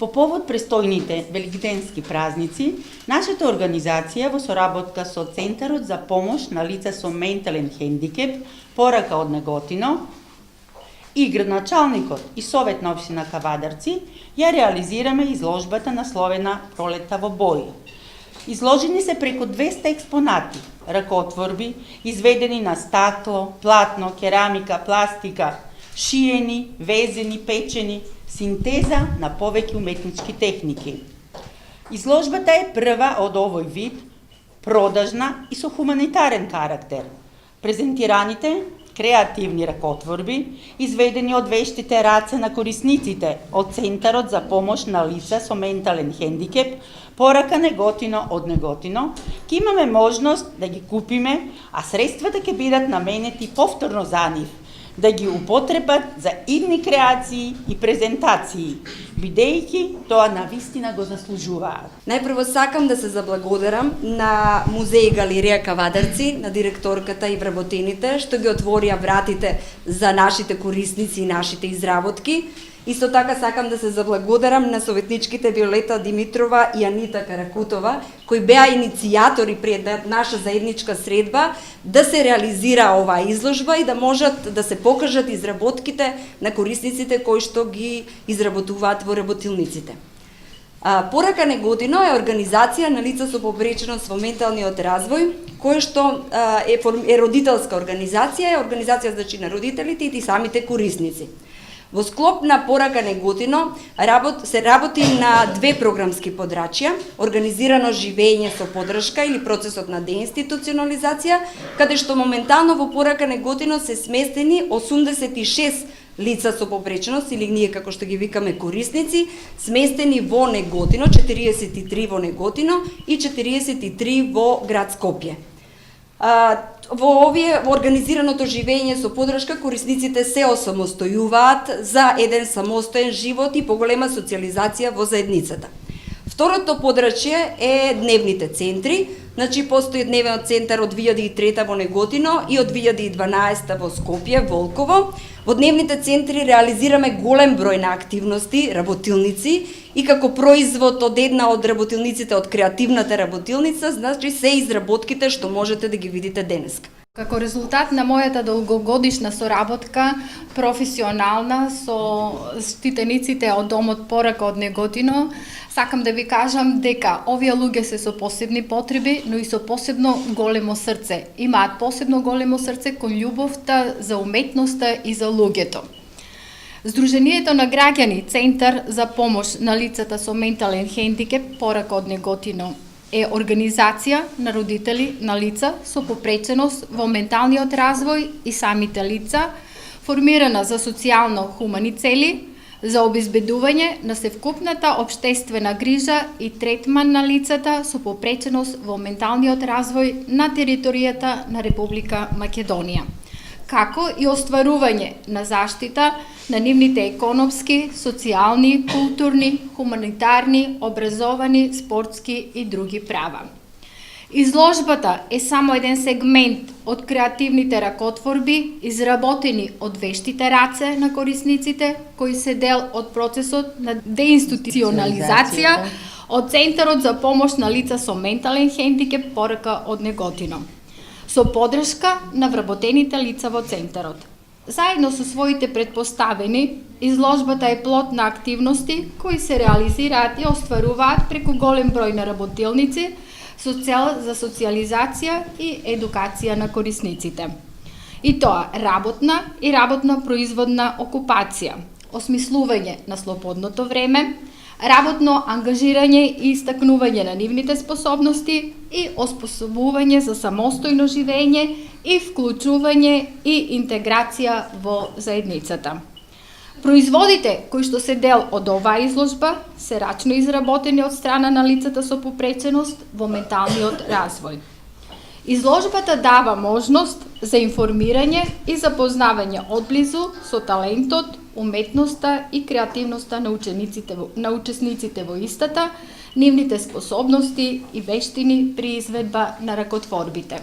По повод престојните великденски празници, нашата организација во соработка со Центарот за помош на лица со ментален хендикеп, Порака од Неготино, и градоначалникот и Совет на општина Кавадарци ја реализираме изложбата насловена Пролетта во бои. Изложени се преку 200 експонати, ракотворби, изведени на стакло, платно, керамика, пластика, шиени, везени, печени, синтеза на повеќе уметнички техники. Изложбата е прва од овој вид, продажна и со хуманитарен карактер. Презентираните креативни ракотворби, изведени од вештите раце на корисниците од Центарот за помош на лица со ментален хендикеп, Порака Неготино од Неготино, ќе имаме можност да ги купиме, а средствата ќе бидат наменети повторно за нив, да ги употребат за идни креации и презентации, бидејќи тоа навистина го заслужуваат. Најпрво сакам да се заблагодарам на Музеј и галерија Кавадарци, на директорката и вработените, што ги отворија вратите за нашите корисници и нашите изработки. Исто така сакам да се заблагодарам на советничките Виолета Димитрова и Анита Каракутова, кои беа иницијатори пред наша заедничка средба да се реализира оваа изложба и да можат да се покажат изработките на корисниците кои што ги изработуваат во работилниците. Порака Неготино е организација на лица со повреченост во менталниот развој, која што е родителска организација, е организација значи на родителите и самите корисници. Во склоп на Порака Неготино се работи на две програмски подрачја: организирано живење со поддршка или процесот на деинституционализација, каде што моментално во Порака Неготино се сместени 86 лица со повреченост или ние како што ги викаме корисници, сместени во Неготино, 43 во Неготино и 43 во град Скопје. Во организираното живење со поддршка корисниците се осамостојуваат за еден самостоен живот и поголема социализација во заедницата. Второто подрачје е дневните центри, значи постои дневен центар од 2003 во Неготино и од 2012 во Скопје, Волково. Во дневните центри реализираме голем број на активности, работилници, и како производ од една од работилниците од креативната работилница, значи се изработките што можете да ги видите денеска. Како резултат на мојата долгогодишна соработка, професионална со штитениците од домот Порака од Неготино, сакам да ви кажам дека овие луѓе се со посебни потреби, но и со посебно големо срце. Имаат посебно големо срце кон љубовта за уметноста и за луѓето. Сдруженијето на граѓани Центар за помош на лицата со ментален хендикеп Порака од Неготино е организација на родители на лица со попреченост во менталниот развој и самите лица, формирана за социјално-хумани цели, за обезбедување на севкупната општествена грижа и третман на лицата со попреченост во менталниот развој на територијата на Република Македонија, како и остварување на заштита на нивните економски, социјални, културни, хуманитарни, образовани, спортски и други права. Изложбата е само еден сегмент од креативните ракотворби, изработени од вештите раце на корисниците, кои се дел од процесот на деинституционализација од Центарот за помош на лица со ментален хендикеп Порака од Неготино, со поддршка на вработените лица во Центарот. Заедно со своите предпоставени, изложбата е плод на активности кои се реализираат и остваруваат преку голем број на работилници со цел за социализација и едукација на корисниците. И тоа работна и работно-производна окупација, осмислување на слободното време, работно ангажирање и истакнување на нивните способности и оспособување за самостојно живење и вклучување и интеграција во заедницата. Производите кои што се дел од оваа изложба се рачно изработени од страна на лицата со попреченост во менталниот развој. Изложбата дава можност за информирање и запознавање одблизу со талентот, уметноста и креативноста на учесниците во истата, нивните способности и вештини при изведба на ракотворбите.